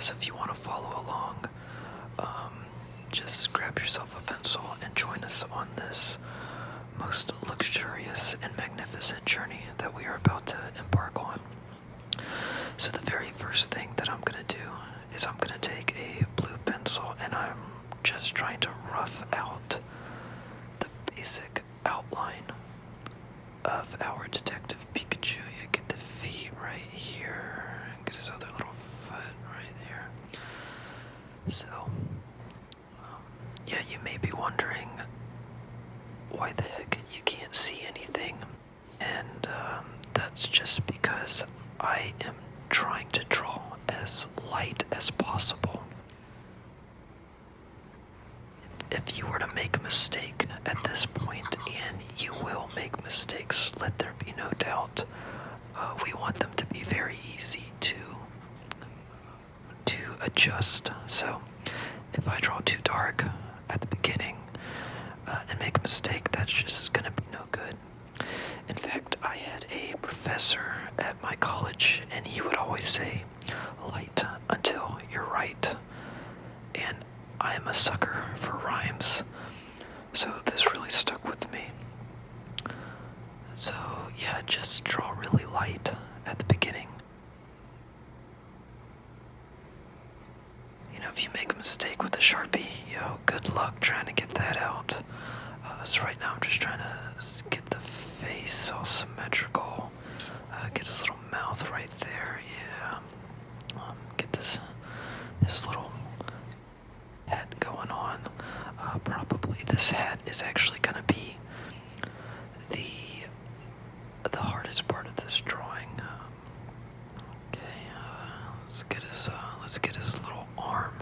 So if you want to follow along, just grab yourself a pencil and join us on this most luxurious and magnificent journey that we are about to embark on. So the very first thing that I'm going to do is I'm going to take a blue pencil and I'm just trying to rough out the basic outline of our Detective Pikachu. You get the feet right here, get his other little foot right there. So, yeah, you may be wondering why the heck you can't see anything, and that's just because I am trying to draw as light as possible. If you were to make a mistake at this point, and you will make mistakes, let there be no doubt, we want them to be very easy to adjust. So if I draw too dark at the beginning and make a mistake, that's just gonna be no good. In fact, I had a professor at my college, and he would always say, light until you're right. And I am a sucker for rhymes, so this really stuck with me. So yeah, just draw really light at the beginning. You know, if you make a mistake with a Sharpie, good luck trying to get that out. So right now I'm just trying to get the face all symmetrical, get his little mouth right there, yeah. Get his little hat going on. Probably this hat is actually going to be the hardest part of this drawing. Okay, let's get his little arm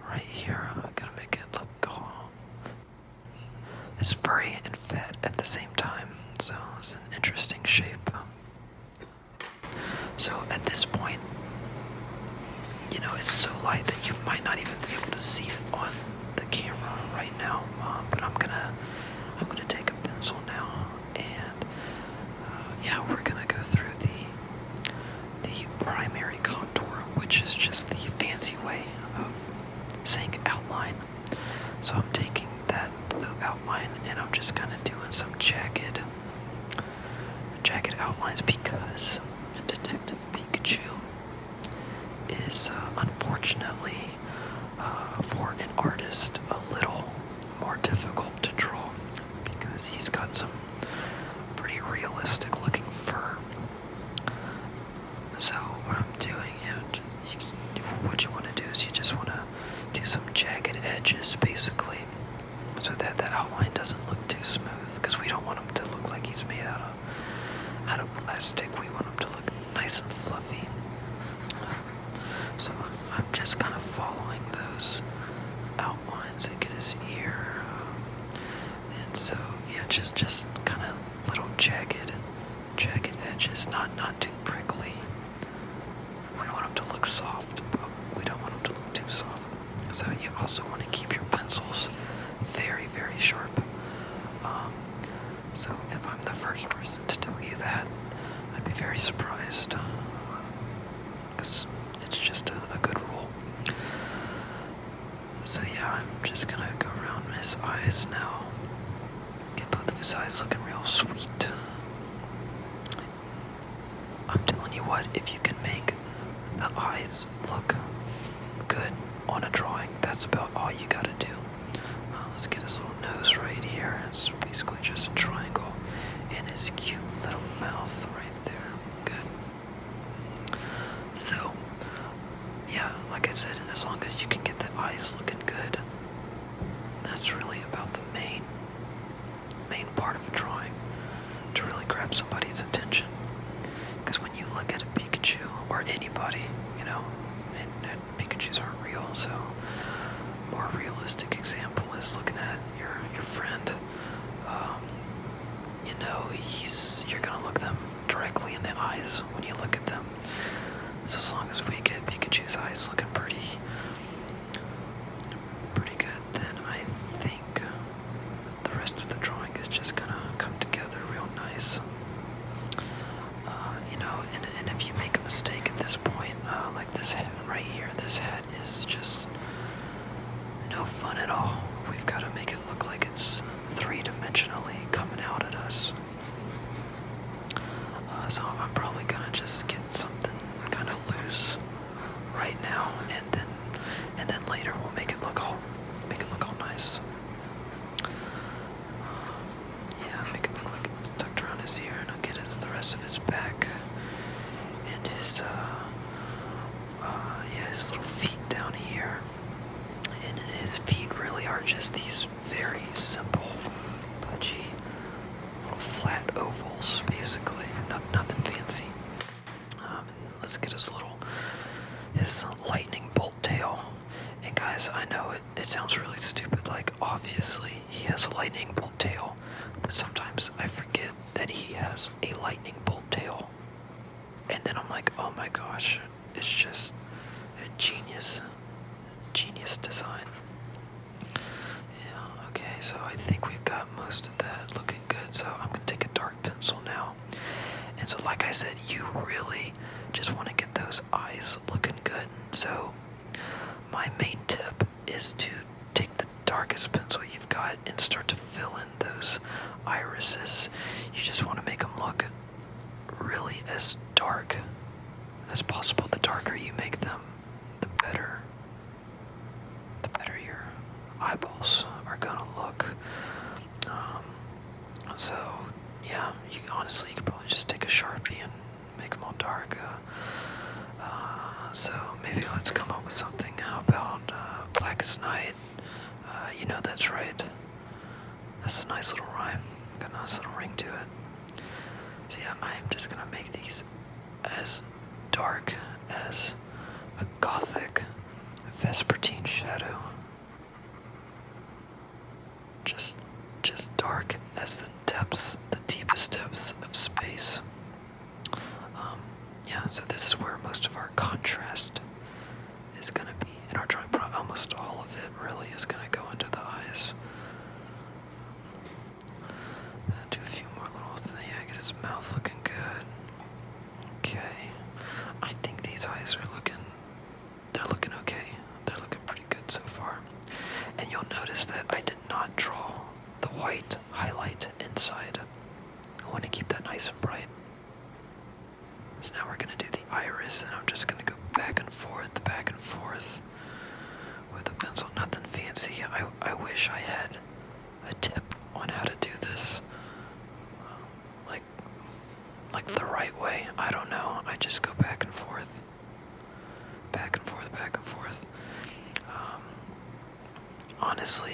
right here. Gotta make it look it's furry and fat at the same time, so it's an interesting shape. So at this point, it's so light that you might not even be able to see it on the camera right now. But I'm gonna take a pencil now, and yeah, we're gonna go through the primary contour, which is just the fancy way of saying outline. So I'm taking that blue outline and I'm just kind of doing some jagged outlines because Detective Pikachu is unfortunately for an artist a little more difficult to draw because he's got some pretty realistic looking fur. So what I'm doing, what you want to do is you just want to do some jagged edges basically, so that the outline doesn't look too smooth, because we don't want him to look like he's made out of plastic. We want him to look nice and fluffy. So I'm just kind of following those outlines and get his ear, and so yeah, just kind of little jagged edges, not too prickly. We want him to look soft, but we don't want him to look too soft. So you also want to keep your pencils very, very sharp. So if I'm the first person to tell you that, I'd be very surprised, because it's just a good rule. So yeah, I'm just gonna go around his eyes now. Get both of his eyes looking real sweet. I'm telling you what, if you can make the eyes look good on a drawing, that's about all you gotta do. Let's get his little nose right here. It's basically just a triangle, and his cute little mouth right there. Good. So, yeah, like I said, as long as you can get the eyes looking good, that's really about the main part of a drawing, to really grab somebody's attention. Because when you look at a Pikachu, or anybody, and Pikachus aren't real, so more realistic example is looking at your friend. You're gonna look them directly in the eyes when you look at them. So as long as we get Pikachu's eyes looking pretty good, then I think the rest of the drawing is just gonna come together real nice. And if you make a mistake at this point, his little feet down here. And his feet really are just these very simple, pudgy, little flat ovals, basically. Nothing fancy. Let's get his lightning bolt tail. And guys, I know it sounds really stupid, like obviously he has a lightning bolt tail, but sometimes I forget that he has a lightning bolt tail. And then I'm like, oh my gosh, it's just a genius design. Yeah, okay, so I think we've got most of that looking good, so I'm gonna take a dark pencil now. And so like I said, you really just want to get those eyes looking good. So my main tip is to take the darkest pencil you've got and start to fill in those irises. You just want to make them look really as dark as possible. The darker you make them, the better your eyeballs are gonna look. So yeah, you could probably just take a Sharpie and make them all dark. So maybe let's come up with something. How about Blackest Night? You know that's right. That's a nice little rhyme. Got a nice little ring to it. So yeah, I am just gonna make these as dark as a gothic vespertine shadow. Just dark as the deepest depths of space. Yeah, so this is where most of our contrast is gonna be in our drawing. Almost all of it really is gonna go into the eyes. Do a few more little things. Yeah, get his mouth looking good. Okay, I think these eyes are they're looking okay. They're looking pretty good so far. And you'll notice that I did not draw the white highlight inside. I want to keep that nice and bright. So now we're going to do the iris, and I'm just going to go back and forth with the pencil. Nothing fancy. I wish I had a tip on how to do this. Like the right way. I don't know. I just go back and forth. Honestly,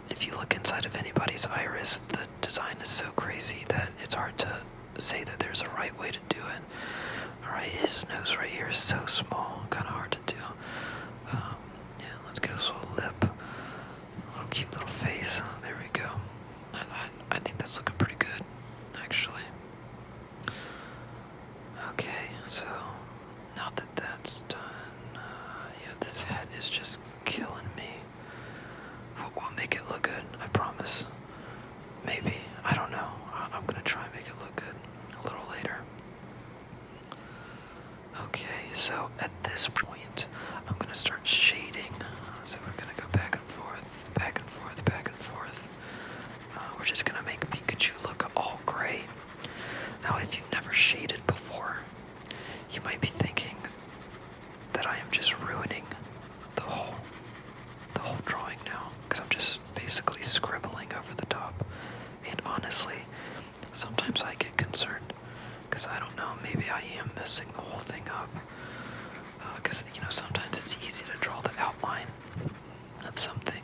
if you look inside of anybody's iris, the design is so crazy that it's hard to say that there's a right way to do it. Alright, his nose right here is so small, kind of hard to do. Yeah, let's get his little lip, little cute little face. There we go. I think that's looking pretty good, actually. Okay, so now that that's done, yeah, this head is just killing me. We'll make it look good, I promise. Maybe, I don't know. I'm gonna try and make it look good a little later. Okay, so at this point, I'm gonna start shading. So we're gonna go back and forth. We're just gonna make Pikachu look all gray. Now, if you've never shaded before, you might be thinking that I am just ruining the whole drawing now, because I'm just basically scribbling over the top. And honestly, sometimes I get concerned, because I don't know, maybe I am messing the whole thing up. Because, sometimes it's easy to draw the outline of something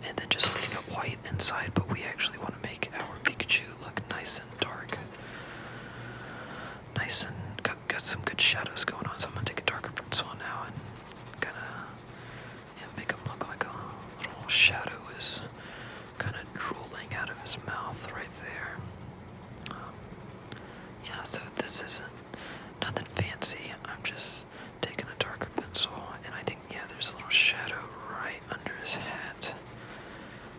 and then just leave it white inside, but we actually want to make our Pikachu look nice and dark. Nice and got some good shadows going on, so I'm going to take a darker pencil now and kind of make him look like a little shadow is kind of drooling out of his mouth right there. Yeah, so this isn't nothing fancy. I'm just taking a darker pencil, and I think, yeah, there's a little shadow right under his hat.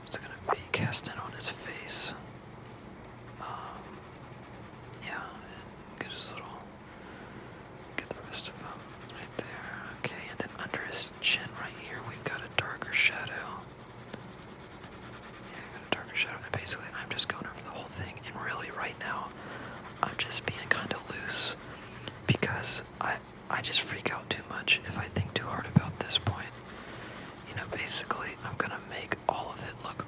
It's gonna be cast in on his face. Yeah, and get the rest of them right there. Okay, and then under his chin right here, we've got a darker shadow. Yeah, I got a darker shadow, and basically I'm just going over the whole thing, and really right now, I'm just being kind of loose, because I just freak out too much if I think too hard about this point. Basically, I'm gonna make all of it look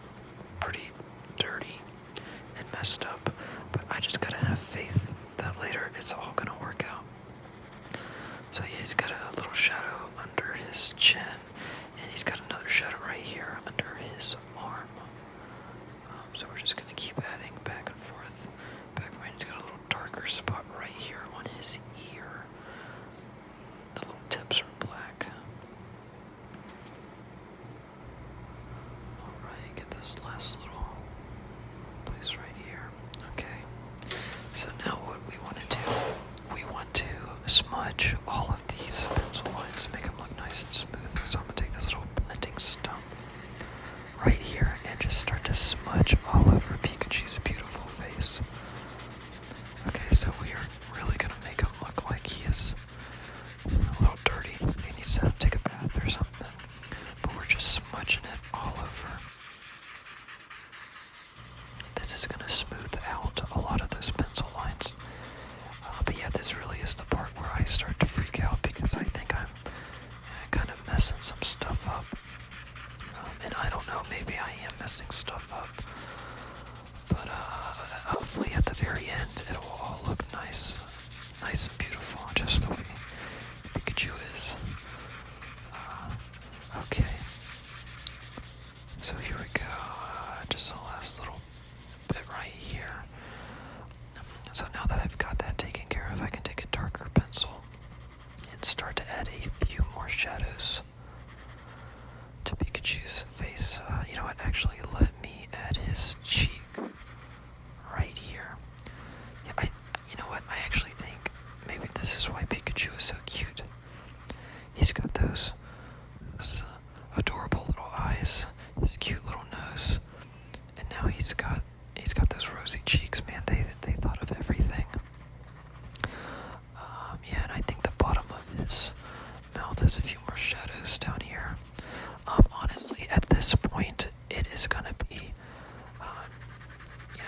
pretty dirty and messed up, but I just gotta have faith that later it's all gonna work out. So yeah, he's got a little shadow under his chin, and he's got another shadow right here under his arm. So we're just going to keep adding back and forth. He's got a little darker spot right here on his ear. The little tips are black. Alright, get this last little place right here. Okay. So now what we want to do, we want to smudge all of these pencil lines, make them look nice and smooth. So I'm going to take this little blending stump right here and just start to smudge all over Pikachu's beautiful face. Okay, so we are really going to make him look like he is a little dirty. He needs to take a bath or something. But we're just smudging it all over. This is going to smooth out a lot of those pencil lines. But yeah, this really is the part where I start to freak out because I think I'm kind of messing some stuff up. And I don't know, maybe I am messing stuff up. But hopefully at the very end it will all look nice and beautiful, just the way Pikachu is. Okay. So here we go. Just the last little bit right here. So now that I've got that taken care of, I can take a darker pencil and start to add a few more shadows to Pikachu's face. You know what? Actually, let me add his cheek right here. Yeah, you know what? I actually think maybe this is why Pikachu is so cute. He's got those adorable little eyes, his cute little nose, and now he's got those rosy cheeks. Man, they thought of everything. Yeah, and I think the bottom of his mouth has a few more shadows down here. Honestly, at this point, it is gonna be,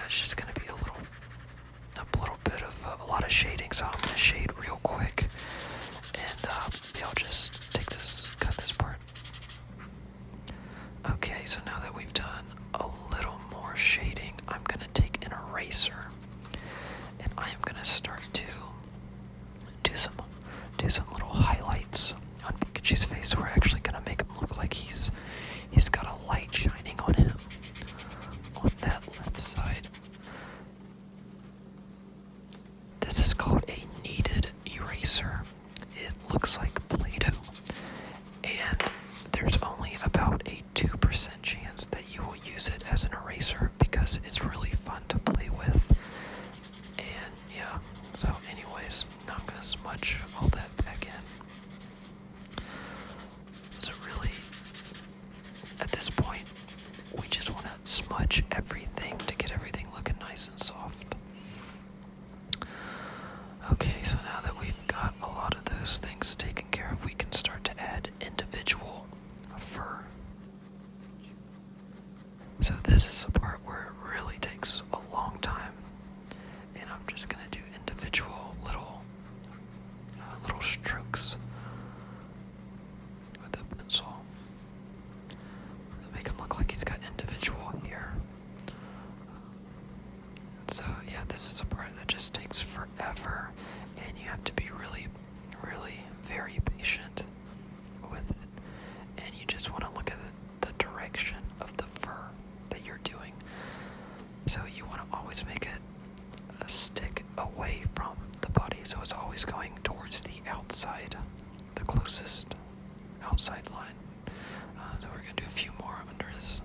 it's just gonna be a little bit of a lot of shading. So I'm gonna shade real quick, and I'll just cut this part. Okay, so now that we've done a little more shading, I'm gonna take an eraser, and I am gonna start to do some little highlights on Pikachu's face. We're actually gonna make him look like he's got a light shining on him on that left side. This is called a kneaded eraser. It looks like Play-Doh, and there's only about a 2% chance that you will use it as an eraser because it's really fun to play with. And yeah, so anyways, now I'm gonna smudge all that back in. So really, at this point, we just want to smudge everything to get everything looking nice and soft. Okay, so now that we've got a lot of those things taken care of, we can start to add individual fur. So this is a part where it really takes a long time, and I'm just going to do individual little strokes with the pencil. Make him look like he's got individual hair. So yeah, this is a part that just takes forever, and you have to be really, really very patient with it. And you just want to look at the direction of the fur that you're doing. So you want to always make it stick away from the body, so it's always going towards the outside, the closest outside line. So we're going to do a few more under his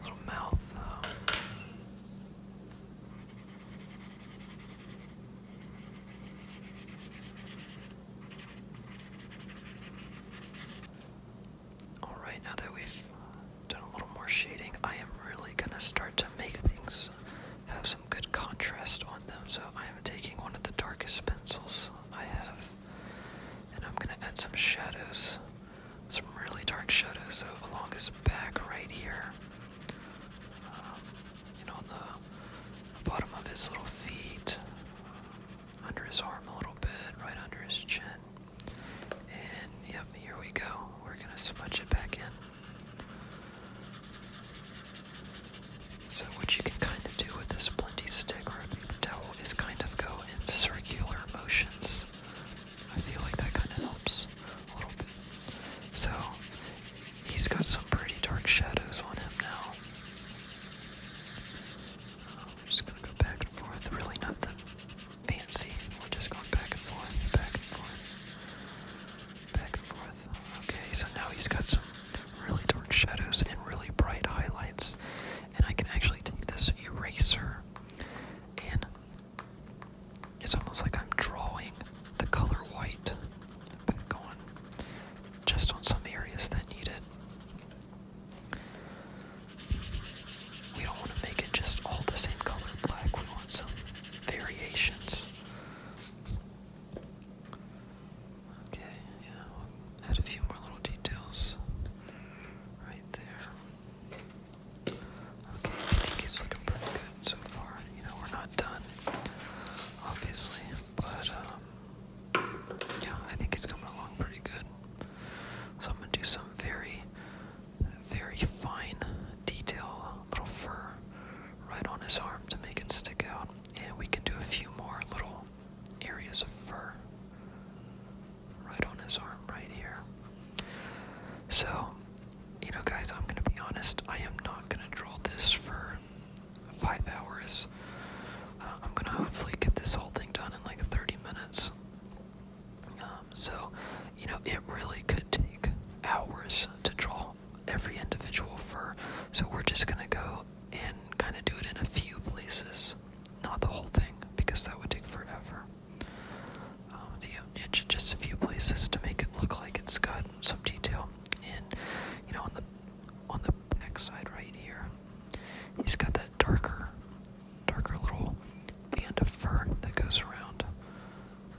little mouth. Alright, now that we've done a little more shading, I am really going to start to make things have some good contrast on them. So I am taking one of the darkest pencils I have, and I'm going to add some shadows, some really dark shadows, so along his back right here.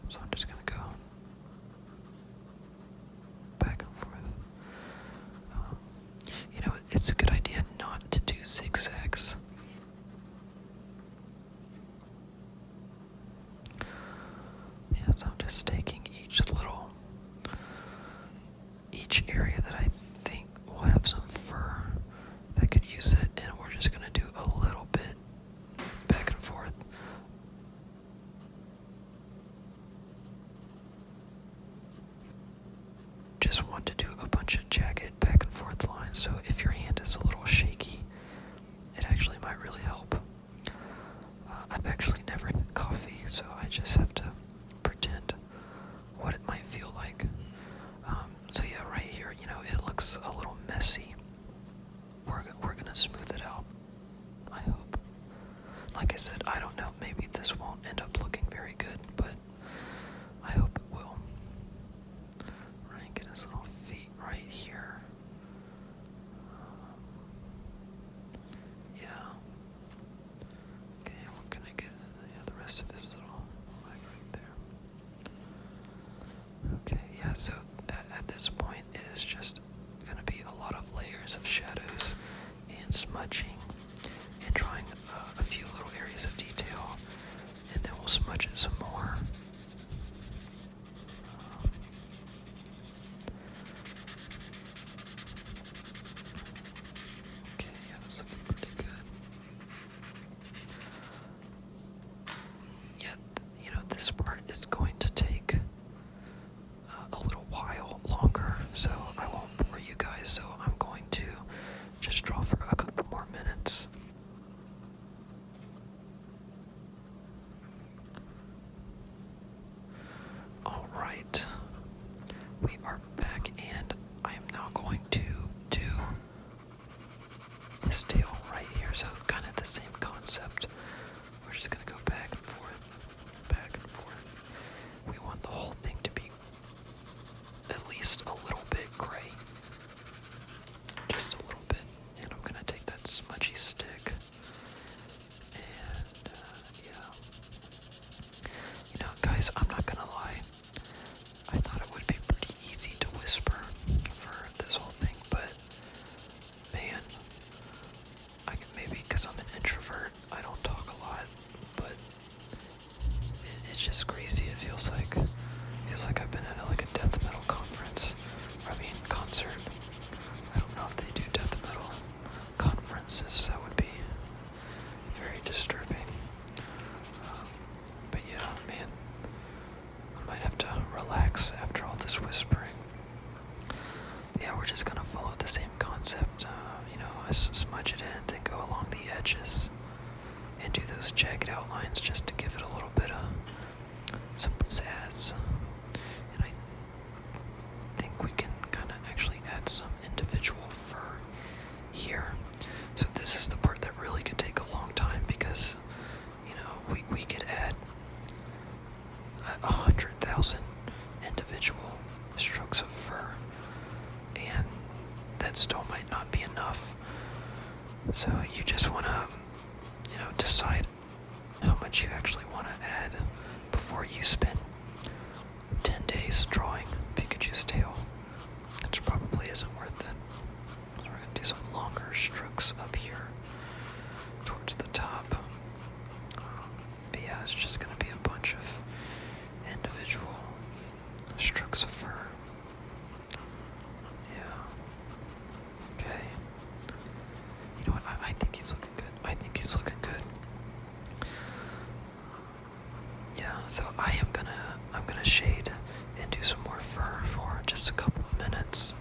So I'm just gonna go back and forth. You know, it's a good idea not to do zigzags. Yeah, so I'm just taking each area that I think will have some fur that could use it, and we're just gonna do a little bit back and forth. Just want to do a bunch of jagged back and forth lines, so if your hand is a little shaky, it actually might really help. I've actually never had coffee, so I just have to pretend what it might feel like. So yeah, right here, you know, it looks a little messy. We're gonna smooth it out, I hope. Like I said, I don't know, maybe this won't end up looking very good, but I hope it will. Right, get his little feet right here. Yeah. Okay, we're gonna get the rest of his little leg right there. Okay, yeah, so at this point it is just gonna be a lot of layers of shadows and smudging and drawing a few little areas of detail, and then we'll smudge it some more. Okay, yeah, that's looking pretty good. Yeah, you know, this part is going to take a little while longer, so I won't bore you guys, so I'm going to just draw for a couple more minutes. Alright, we are back, and I am now going to do this tail right here, so kind of the same concept. We're just going to go back and forth, back and forth. We want the whole thing to be at least a little bit gray. Just a little bit. And I'm going to take that smudgy stick and, yeah. You know, guys, I'm not going to lie. I thought it would be pretty easy to whisper for this whole thing, but man, maybe because I'm an introvert, I don't talk a lot, but it's just crazy. It feels like I've been at like a death metal conference. Concert. I don't know if they do death metal conferences. That would be very disturbing. But yeah, man, I might have to relax after all this whispering. But yeah, we're just gonna follow the same concept. You know, smudge it in, then go along the edges and do those jagged outlines just to give it a little bit of some pizzazz. And I think we can kind of actually add some individual fur here. So this is the part that really could take a long time, because, you know, we could add 100,000 individual strokes of fur, and that still might not be enough. So you just want to, you know, decide how much you actually want to add before you spend 10 days drawing Pikachu's tail, which probably isn't worth it. So we're going to do some longer strokes up here towards the top. But yeah, it's just going to be a bunch of individual strokes of fur. Yeah. Okay. You know what? I think he's looking good. I think he's looking good. Yeah, so I'm gonna shade and do some more fur for just a couple of minutes.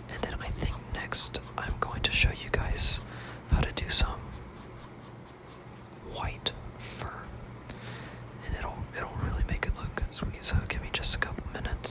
And then I think next I'm going to show you guys how to do some white fur. And it'll really make it look sweet. So give me just a couple minutes.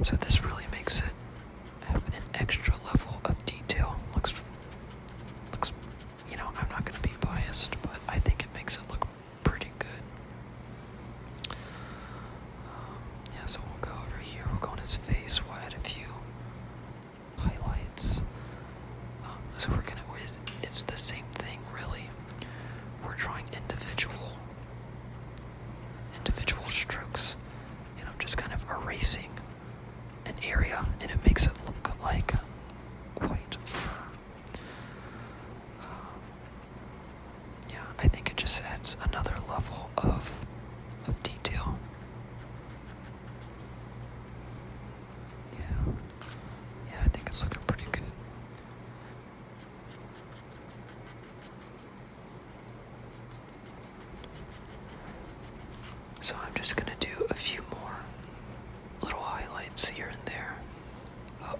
So this really makes it have an extra level of detail. Looks, I'm not going to be biased, but I think it makes it look pretty good. Yeah, so we'll go over here, we'll go on his face, we'll add a few highlights. So it's the same thing really. We're drawing individual strokes, and I'm just kind of erasing an area, and it makes it look like white fur. Yeah, I think it just adds another level of detail. Yeah, I think it's looking pretty good. So I'm just gonna do a few more little highlights here and there.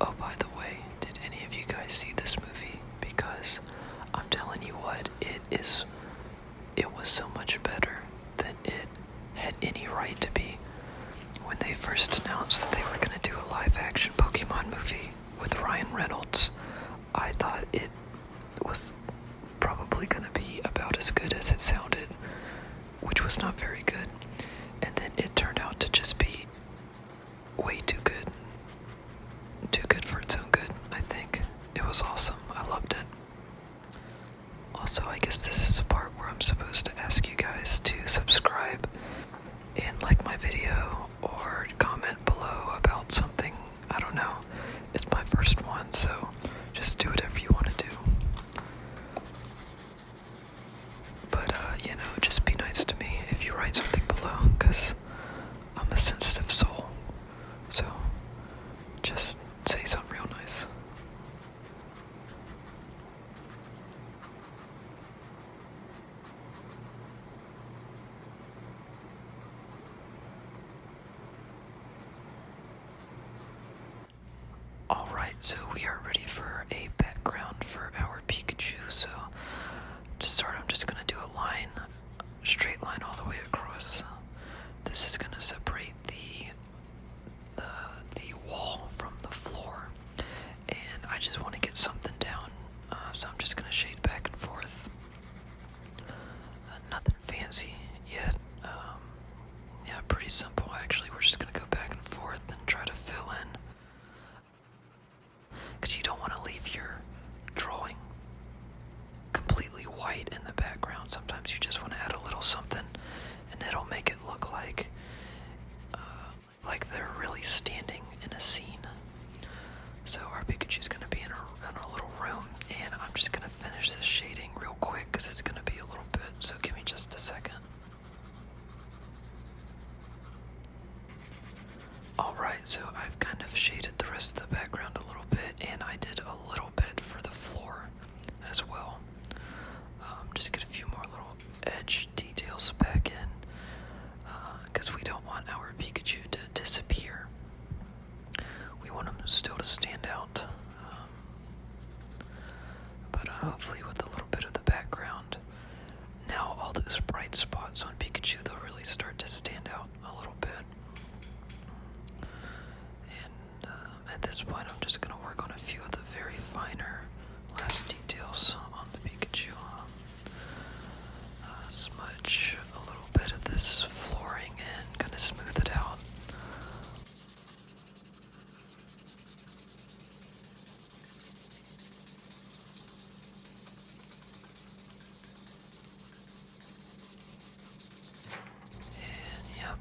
Oh, by the way, did any of you guys see this movie? Because I'm telling you what, it was so much better than it had any right to be. When they first announced that they were gonna do a live-action Pokemon movie with Ryan Reynolds, I thought it was probably gonna be about as good as it sounded, which was not very good. And then it turned out to just be way too good. Too good for its own good, I think. It was awesome. I loved it. Also, I guess this is a part where I'm supposed to ask you guys to subscribe and like my video or comment below about something. I don't know. It's my first one, so just do whatever you want to do. But, just be nice to me if you write something below, because I'm a sensitive soul. So, just say something real nice. Alright, so we are ready for a background for our Pikachu. So, to start, I'm just going to do a straight line all the way across. This is going to separate the wall from the floor, and I just want to get something down, so I'm just going to shade back and forth. Nothing fancy yet. Yeah, pretty simple actually. We're just going to go back and forth and try to fill in, because you don't want to leave your drawing completely white in the background. Sometimes you just want to add a little something, and it'll make it look like they're really standing in a scene. So our Pikachu's going to be in a little room, and I'm just going to finish this shading real quick because it's going to be a little bit, so give me just a second. Alright, so I've kind of shaded the rest of the background a little bit, and I did a little bit for the floor as well. Just get a few more little edge details back in, because we don't want our Pikachu to disappear. We want him still to stand out. But hopefully with a little bit of the background, now all those bright spots on Pikachu, they'll really start to stand out a little bit. And at this point, I'm just going to work on a few of the very finer last details on the Pikachu. Smudge a little bit of this flooring and kind of smooth it out. And yep,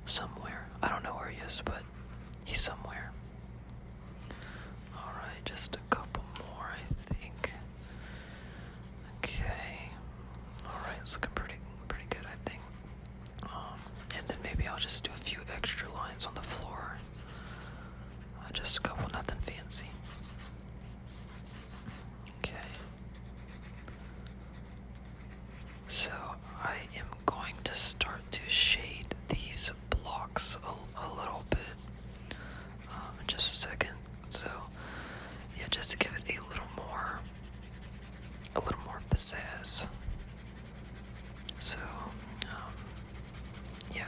somewhere. I don't know where he is, but he's somewhere. Alright, just a couple more, I think. Okay. Alright, it's looking pretty good, I think. And then maybe I'll just do a few extra lines on the floor. Just a couple, nothing fancy. Okay. So I am going to start to shade these blocks a little bit. In just a second. So yeah, just to give it a little more pizzazz. So yeah,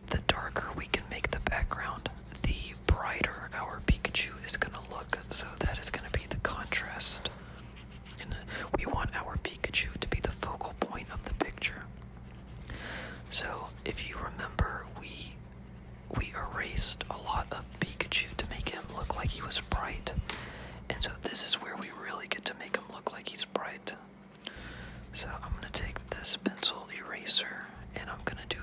the darker we can make the background, the brighter our Pikachu is gonna look. So that is gonna be the contrast. And we want our Pikachu to be the focal point of the picture. So if you remember, we erased a lot of Pikachu to make him look like he was bright. And so this is where we really get to make him look like he's bright. So I'm going to take this pencil eraser and I'm going to do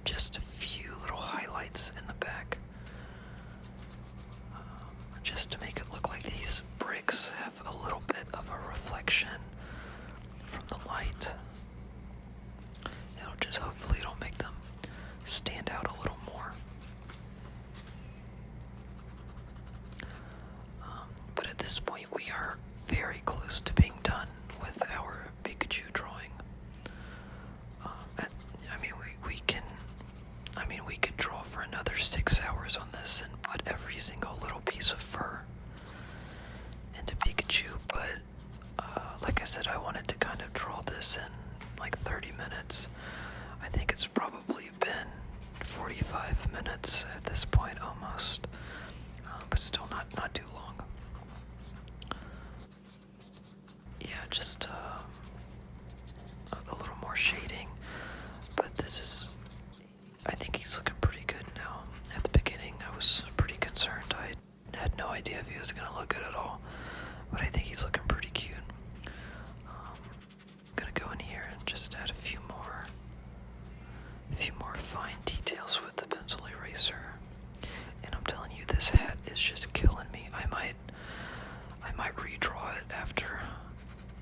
just a few little highlights in the back. Just to make it look like these bricks have a little bit of a reflection from the light. Hopefully it'll make them stand out a little more. But at this point we are very close to being done with our Pikachu drawing. We could draw for another 6 hours on this and put every single little piece of fur into Pikachu, but like I said, I wanted to kind of draw this in like 30 minutes. I think it's probably been 45 minutes at this point almost, but still not too long. Yeah, just a little more shading, but I think he's looking pretty good now. At the beginning I was pretty concerned. I had no idea if he was going to look good at all, but I think he's looking pretty cute. I'm going to go in here and just add a few more fine details with the pencil eraser. And I'm telling you, this hat is just killing me. I might redraw it after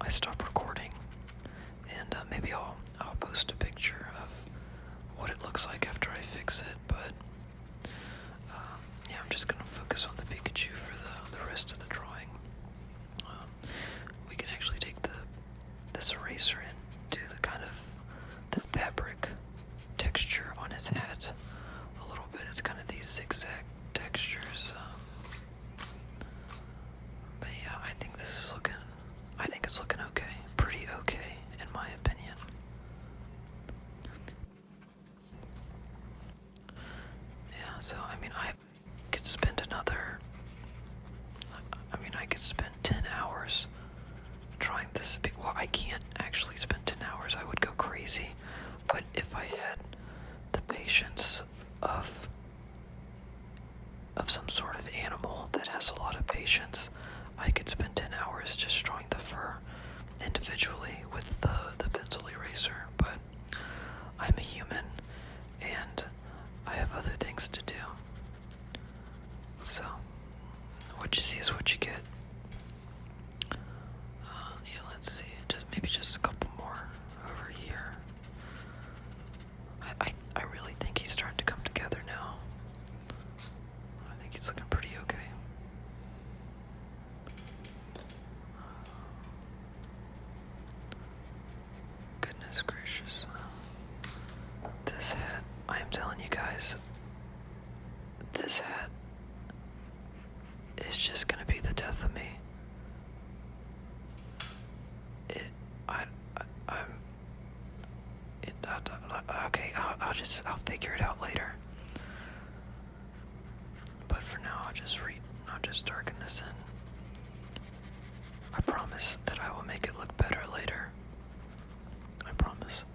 I stop recording, and maybe I'll post a picture of what it looks like after I fix it. But yeah, I'm just gonna focus on the Pikachu for the rest of the drawing. We can actually take this eraser and do the kind of the fabric texture on his hat a little bit. It's kind of these zigzag textures. But yeah, I think it's looking okay. Pretty okay, in my opinion. Yeah, so I could spend I could spend 10 hours drawing this. Well, I can't actually spend 10 hours. I would go crazy. But if I had the patience of some sort of animal that has a lot of patience, I could spend 10 hours just drawing the fur individually with the pencil eraser. But I'm a human and I have other things to do. So what you see is what you get. Yeah, let's see. Maybe just a couple more over here. I really think he's starting to come together now. I think he's looking pretty okay. Goodness gracious. This hat, I am telling you guys, this hat is just gonna be the death of me. I'll figure it out later. But for now, I'll just darken this in. I promise that I will make it look better later. I promise.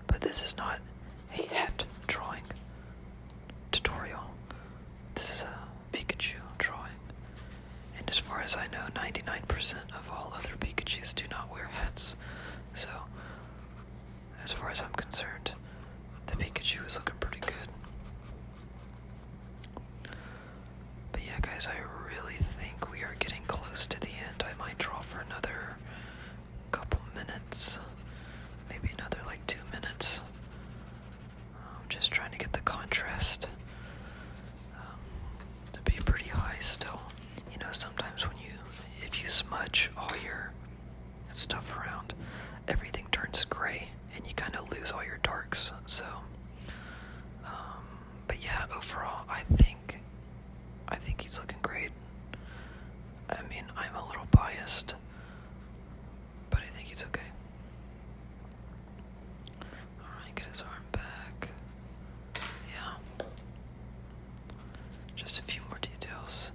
But this is not a hat drawing tutorial. This is a Pikachu drawing. And as far as I know, 99% of all other Pikachus do not wear hats. So, as far as I'm concerned, the Pikachu is looking pretty good. yeah, guys, I really think we are getting close to the end. I might draw for another couple minutes, maybe another like 2 minutes. I'm just trying to get the contrast to be pretty high still. You know, sometimes if you smudge all your stuff around, everything turns gray and you kind of lose all your darks. So, but yeah, overall, I think he's looking great. I mean, I'm a little biased, but I think he's okay. Alright, get his arm back. Yeah. Just a few more details.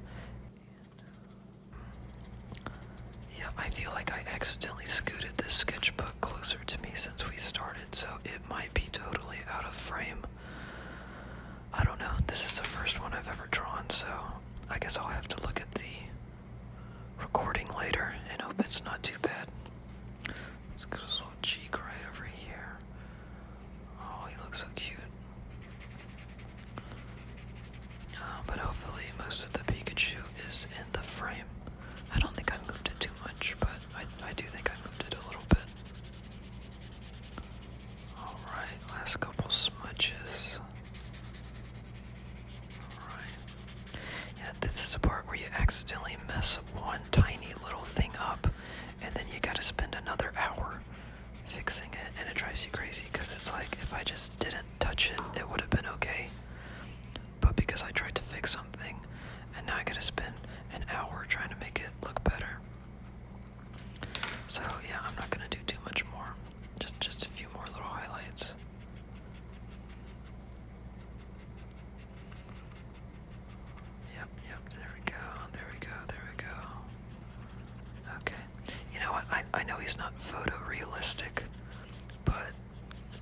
Yeah, I feel like I accidentally scooted this sketchbook closer to me since we started, so it might be totally out of frame. I don't know, this is the first one I've ever drawn, so I guess I'll have to look at the recording later and hope it's not too bad. Let's get his little cheek right over here. Oh, he looks so cute. But hopefully most of the Pikachu is in the frame. I don't think I moved it too much, but I do think I moved it a little bit. Alright, last couple smudges. Alright. Yeah, this is a part where you accidentally mess one tiny little thing up, and then you gotta spend another hour fixing it, and it drives you crazy, because it's like, if I just didn't touch it, it would have been okay. But because I tried to fix something, and now I gotta spend an hour trying to make it look better. So yeah, I'm not gonna do too much more. Just a few more little highlights. Yep, there we go. Okay. You know what, I know he's not photorealistic, but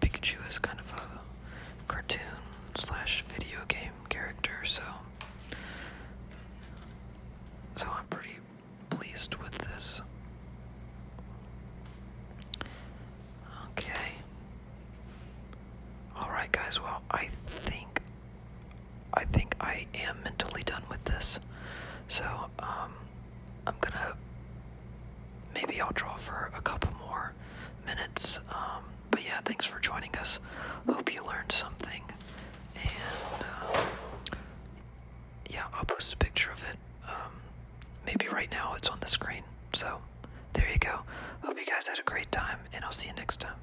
Pikachu is kind of a cartoon / video game character, so I'm pretty pleased with this. Okay. Alright guys, well, I think I am mentally done with this. So, I'm gonna, maybe I'll draw for a couple more minutes. But yeah, thanks for joining us. Hope you learned something. And, yeah, I'll post a picture of it. Maybe right now it's on the screen. So, there you go. Hope you guys had a great time, and I'll see you next time.